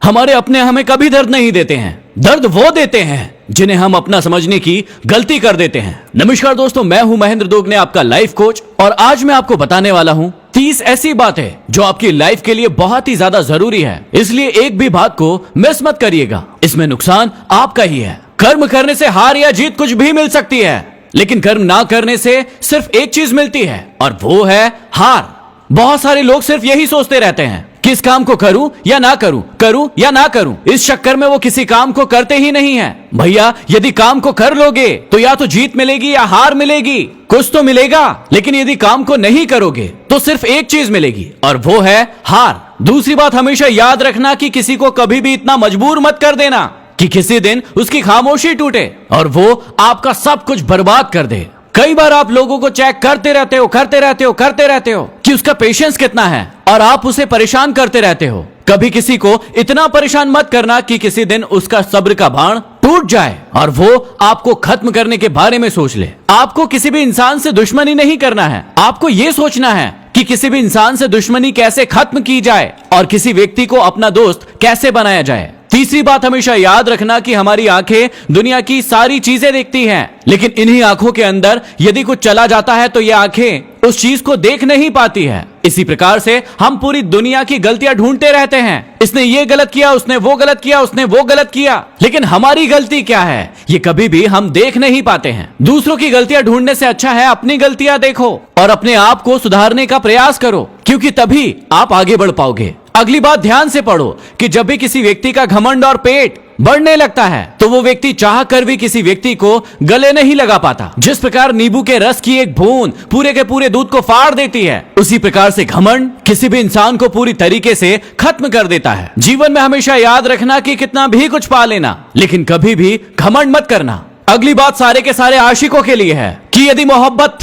हमारे अपने हमें कभी दर्द नहीं देते हैं, दर्द वो देते हैं जिन्हें हम अपना समझने की गलती कर देते हैं। नमस्कार दोस्तों, मैं हूं महेंद्र दोगने, आपका लाइफ कोच, और आज मैं आपको बताने वाला हूं 30 ऐसी बातें जो आपकी लाइफ के लिए बहुत ही ज्यादा जरूरी है, इसलिए एक भी बात को मिस मत करिएगा। इसमें नुकसान आपका ही है। कर्म करने से हार या जीत कुछ भी मिल सकती है, लेकिन कर्म ना करने से सिर्फ एक चीज मिलती है और वो है हार। बहुत सारे लोग सिर्फ यही सोचते रहते हैं, किस काम को करूं या ना करूं, करूं या ना करूं। इस चक्कर में वो किसी काम को करते ही नहीं है। भैया, यदि काम को कर लोगे तो या तो जीत मिलेगी या हार मिलेगी, कुछ तो मिलेगा। लेकिन यदि काम को नहीं करोगे तो सिर्फ एक चीज मिलेगी और वो है हार। दूसरी बात हमेशा याद रखना कि किसी को कभी भी इतना मजबूर मत कर देना कि किसी दिन उसकी खामोशी टूटे और वो आपका सब कुछ बर्बाद कर दे। कई बार आप लोगों को चेक करते रहते हो कि उसका पेशेंस कितना है, और आप उसे परेशान करते रहते हो। कभी किसी को इतना परेशान मत करना कि किसी दिन उसका सब्र का बाण टूट जाए और वो आपको खत्म करने के बारे में सोच ले। आपको किसी भी इंसान से दुश्मनी नहीं करना है, आपको ये सोचना है कि किसी भी इंसान से दुश्मनी कैसे खत्म की जाए और किसी व्यक्ति को अपना दोस्त कैसे बनाया जाए। तीसरी बात हमेशा याद रखना कि हमारी आंखें दुनिया की सारी चीजें देखती हैं, लेकिन इन्हीं आंखों के अंदर यदि कुछ चला जाता है तो ये आंखें उस चीज को देख नहीं पाती है। इसी प्रकार से हम पूरी दुनिया की गलतियां ढूंढते रहते हैं। इसने ये गलत किया, उसने वो गलत किया, उसने वो गलत किया, लेकिन हमारी गलती क्या है ये कभी भी हम देख नहीं पाते हैं। दूसरों की गलतियां ढूंढने से अच्छा है अपनी गलतियां देखो और अपने आप को सुधारने का प्रयास करो, क्योंकि तभी आप आगे बढ़ पाओगे। अगली बात ध्यान से पढ़ो कि जब भी किसी व्यक्ति का घमंड और पेट बढ़ने लगता है तो वो व्यक्ति चाह कर भी किसी व्यक्ति को गले नहीं लगा पाता। जिस प्रकार नींबू के रस की एक बूंद पूरे के पूरे दूध को फाड़ देती है, उसी प्रकार से घमंड किसी भी इंसान को पूरी तरीके से खत्म कर देता है। जीवन में हमेशा याद रखना कि कितना भी कुछ पा लेना, लेकिन कभी भी घमंड मत करना। अगली बात सारे के सारे आशिकों के लिए है कि यदि मोहब्बत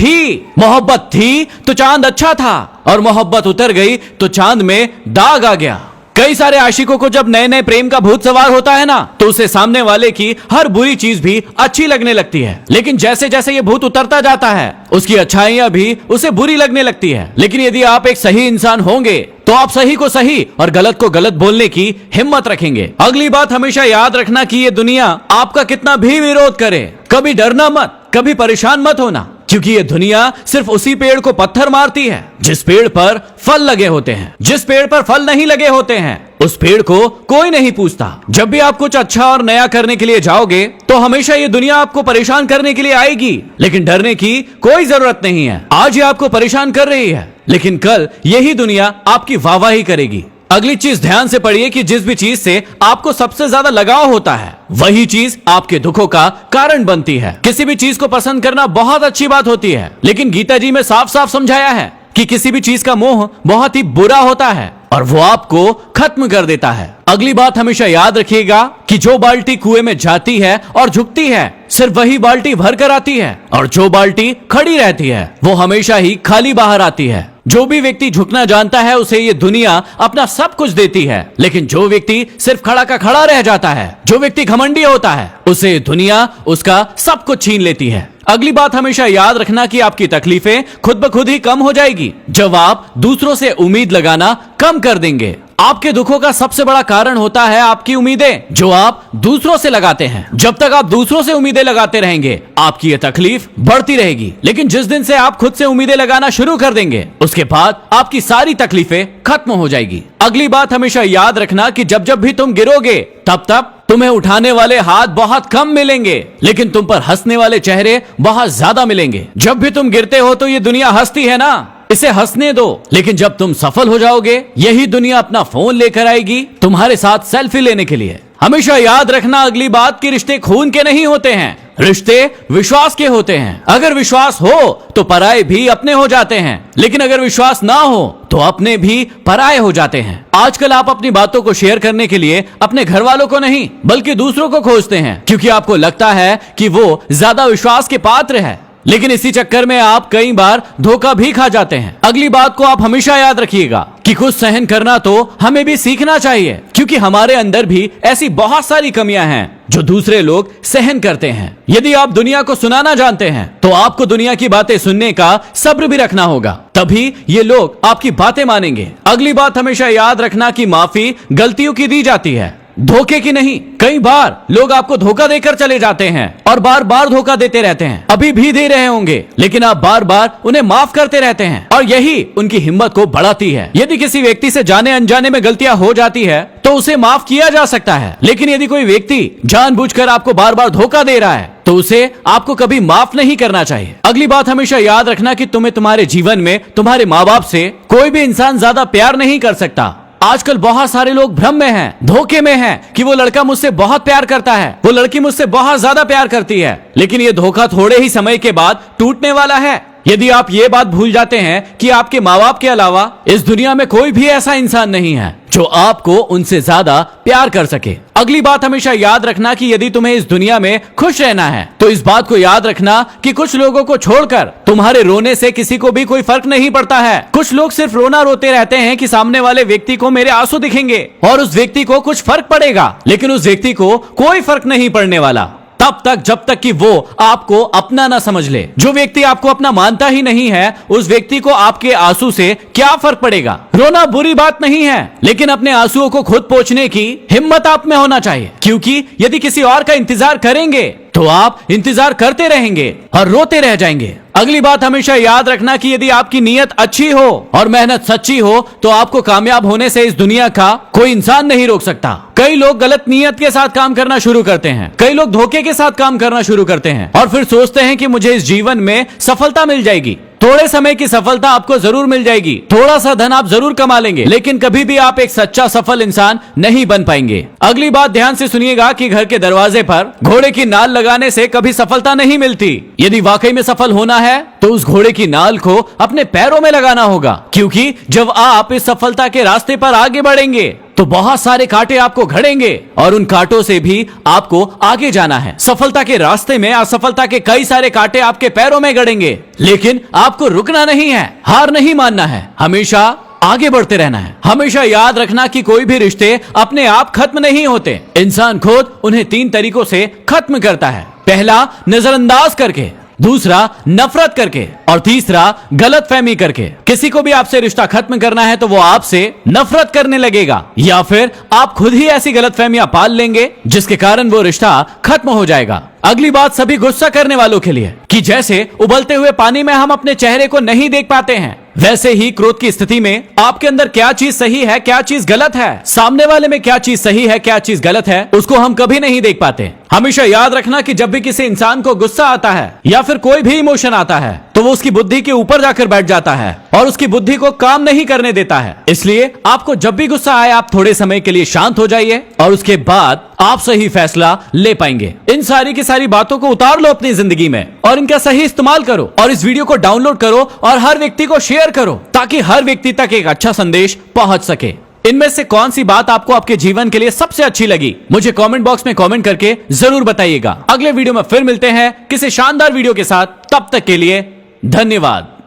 थी तो चांद अच्छा था, और मोहब्बत उतर गई तो चांद में दाग आ गया। कई सारे आशिकों को जब नए नए प्रेम का भूत सवार होता है ना, तो उसे सामने वाले की हर बुरी चीज भी अच्छी लगने लगती है। लेकिन जैसे जैसे ये भूत उतरता जाता है, उसकी अच्छाइयां भी उसे बुरी लगने लगती है। लेकिन यदि आप एक सही इंसान होंगे तो आप सही को सही और गलत को गलत बोलने की हिम्मत रखेंगे। अगली बात हमेशा याद रखना कि ये दुनिया आपका कितना भी विरोध करे, कभी डरना मत, कभी परेशान मत होना, क्योंकि ये दुनिया सिर्फ उसी पेड़ को पत्थर मारती है जिस पेड़ पर फल लगे होते हैं। जिस पेड़ पर फल नहीं लगे होते हैं उस पेड़ को कोई नहीं पूछता। जब भी आप कुछ अच्छा और नया करने के लिए जाओगे तो हमेशा ये दुनिया आपको परेशान करने के लिए आएगी, लेकिन डरने की कोई जरूरत नहीं है। आज ये आपको परेशान कर रही है, लेकिन कल यही दुनिया आपकी वाहवाही करेगी। अगली चीज ध्यान से पढ़िए कि जिस भी चीज से आपको सबसे ज्यादा लगाव होता है वही चीज आपके दुखों का कारण बनती है। किसी भी चीज को पसंद करना बहुत अच्छी बात होती है, लेकिन गीता जी में साफ साफ समझाया है कि किसी भी चीज का मोह बहुत ही बुरा होता है और वो आपको खत्म कर देता है। अगली बात हमेशा याद रखिएगा कि जो बाल्टी कुएं में जाती है और झुकती है, सिर्फ वही बाल्टी भर कर आती है, और जो बाल्टी खड़ी रहती है वो हमेशा ही खाली बाहर आती है। जो भी व्यक्ति झुकना जानता है उसे ये दुनिया अपना सब कुछ देती है, लेकिन जो व्यक्ति सिर्फ खड़ा का खड़ा रह जाता है, जो व्यक्ति घमंडी होता है, उसे दुनिया उसका सब कुछ छीन लेती है। अगली बात हमेशा याद रखना कि आपकी तकलीफें खुद ब खुद ही कम हो जाएगी जब आप दूसरों से उम्मीद लगाना कम कर देंगे। आपके दुखों का सबसे बड़ा कारण होता है आपकी उम्मीदें जो आप दूसरों से लगाते हैं। जब तक आप दूसरों से उम्मीदें लगाते रहेंगे आपकी ये तकलीफ बढ़ती रहेगी, लेकिन जिस दिन से आप खुद से उम्मीदें लगाना शुरू कर देंगे उसके बाद आपकी सारी तकलीफें खत्म हो जाएगी। अगली बात हमेशा याद रखना कि जब जब भी तुम गिरोगे तब तब तुम्हें उठाने वाले हाथ बहुत कम मिलेंगे, लेकिन तुम पर हंसने वाले चेहरे बहुत ज्यादा मिलेंगे। जब भी तुम गिरते हो तो ये दुनिया हंसती है ना, इसे हंसने दो, लेकिन जब तुम सफल हो जाओगे यही दुनिया अपना फोन लेकर आएगी तुम्हारे साथ सेल्फी लेने के लिए। हमेशा याद रखना अगली बात कि रिश्ते खून के नहीं होते हैं, रिश्ते विश्वास के होते हैं। अगर विश्वास हो तो पराये भी अपने हो जाते हैं, लेकिन अगर विश्वास ना हो तो अपने भी पराये हो जाते हैं। आजकल आप अपनी बातों को शेयर करने के लिए अपने घर वालों को नहीं बल्कि दूसरों को खोजते हैं, क्योंकि आपको लगता है कि वो ज्यादा विश्वास के पात्र है, लेकिन इसी चक्कर में आप कई बार धोखा भी खा जाते हैं। अगली बात को आप हमेशा याद रखिएगा कि कुछ सहन करना तो हमें भी सीखना चाहिए, क्योंकि हमारे अंदर भी ऐसी बहुत सारी कमियां हैं जो दूसरे लोग सहन करते हैं। यदि आप दुनिया को सुनाना जानते हैं तो आपको दुनिया की बातें सुनने का सब्र भी रखना होगा, तभी ये लोग आपकी बातें मानेंगे। अगली बात हमेशा याद रखना कि माफी गलतियों की दी जाती है, धोखे की नहीं। कई बार लोग आपको धोखा देकर चले जाते हैं और बार बार धोखा देते रहते हैं, अभी भी दे रहे होंगे, लेकिन आप बार बार उन्हें माफ करते रहते हैं और यही उनकी हिम्मत को बढ़ाती है। यदि किसी व्यक्ति से जाने अनजाने में गलतियां हो जाती है तो उसे माफ किया जा सकता है, लेकिन यदि कोई व्यक्ति जानबूझकर आपको बार बार धोखा दे रहा है तो उसे आपको कभी माफ नहीं करना चाहिए। अगली बात हमेशा याद रखना कि तुम्हें तुम्हारे जीवन में तुम्हारे माँ बाप से कोई भी इंसान ज्यादा प्यार नहीं कर सकता। आजकल बहुत सारे लोग भ्रम में हैं, धोखे में हैं कि वो लड़का मुझसे बहुत प्यार करता है, वो लड़की मुझसे बहुत ज्यादा प्यार करती है, लेकिन ये धोखा थोड़े ही समय के बाद टूटने वाला है। यदि आप ये बात भूल जाते हैं कि आपके माँ बाप के अलावा इस दुनिया में कोई भी ऐसा इंसान नहीं है जो आपको उनसे ज्यादा प्यार कर सके। अगली बात हमेशा याद रखना कि यदि तुम्हें इस दुनिया में खुश रहना है तो इस बात को याद रखना कि कुछ लोगों को छोड़कर तुम्हारे रोने से किसी को भी कोई फर्क नहीं पड़ता है। कुछ लोग सिर्फ रोना रोते रहते हैं कि सामने वाले व्यक्ति को मेरे आंसू दिखेंगे और उस व्यक्ति को कुछ फर्क पड़ेगा, लेकिन उस व्यक्ति को कोई फर्क नहीं पड़ने वाला तब तक जब तक कि वो आपको अपना ना समझ ले। जो व्यक्ति आपको अपना मानता ही नहीं है उस व्यक्ति को आपके आंसू से क्या फर्क पड़ेगा। रोना बुरी बात नहीं है, लेकिन अपने आंसुओं को खुद पोंछने की हिम्मत आप में होना चाहिए, क्योंकि यदि किसी और का इंतजार करेंगे तो आप इंतजार करते रहेंगे और रोते रह जाएंगे। अगली बात हमेशा याद रखना कि यदि आपकी नीयत अच्छी हो और मेहनत सच्ची हो तो आपको कामयाब होने से इस दुनिया का कोई इंसान नहीं रोक सकता। कई लोग गलत नीयत के साथ काम करना शुरू करते हैं, कई लोग धोखे के साथ काम करना शुरू करते हैं और फिर सोचते हैं कि मुझे इस जीवन में सफलता मिल जाएगी। थोड़े समय की सफलता आपको जरूर मिल जाएगी, थोड़ा सा धन आप जरूर कमा लेंगे, लेकिन कभी भी आप एक सच्चा सफल इंसान नहीं बन पाएंगे। अगली बात ध्यान से सुनिएगा कि घर के दरवाजे पर घोड़े की नाल लगाने से कभी सफलता नहीं मिलती। यदि वाकई में सफल होना है तो उस घोड़े की नाल को अपने पैरों में लगाना होगा, क्योंकि जब आप इस सफलता के रास्ते पर आगे बढ़ेंगे तो बहुत सारे कांटे आपको घड़ेंगे और उन कांटों से भी आपको आगे जाना है। सफलता के रास्ते में असफलता के कई सारे कांटे आपके पैरों में गड़ेंगे, लेकिन आपको रुकना नहीं है, हार नहीं मानना है, हमेशा आगे बढ़ते रहना है। हमेशा याद रखना कि कोई भी रिश्ते अपने आप खत्म नहीं होते, इंसान खुद उन्हें 3 तरीकों से खत्म करता है। पहला, नजरअंदाज करके, दूसरा, नफरत करके और तीसरा, गलतफहमी करके। किसी को भी आपसे रिश्ता खत्म करना है तो वो आपसे नफरत करने लगेगा या फिर आप खुद ही ऐसी गलतफहमियां पाल लेंगे जिसके कारण वो रिश्ता खत्म हो जाएगा। अगली बात सभी गुस्सा करने वालों के लिए कि जैसे उबलते हुए पानी में हम अपने चेहरे को नहीं देख पाते हैं, वैसे ही क्रोध की स्थिति में आपके अंदर क्या चीज सही है क्या चीज गलत है, सामने वाले में क्या चीज सही है क्या चीज गलत है, उसको हम कभी नहीं देख पाते। हमेशा याद रखना कि जब भी किसी इंसान को गुस्सा आता है या फिर कोई भी इमोशन आता है तो वो उसकी बुद्धि के ऊपर जाकर बैठ जाता है और उसकी बुद्धि को काम नहीं करने देता है। इसलिए आपको जब भी गुस्सा आए आप थोड़े समय के लिए शांत हो जाइए और उसके बाद आप सही फैसला ले पाएंगे। इन सारी की सारी बातों को उतार लो अपनी जिंदगी में और इनका सही इस्तेमाल करो और इस वीडियो को डाउनलोड करो और हर व्यक्ति को शेयर करो ताकि हर व्यक्ति तक एक अच्छा संदेश पहुंच सके। इनमें से कौन सी बात आपको आपके जीवन के लिए सबसे अच्छी लगी मुझे कमेंट बॉक्स में कमेंट करके जरूर बताइएगा। अगले वीडियो में फिर मिलते हैं किसी शानदार वीडियो के साथ, तब तक के लिए धन्यवाद।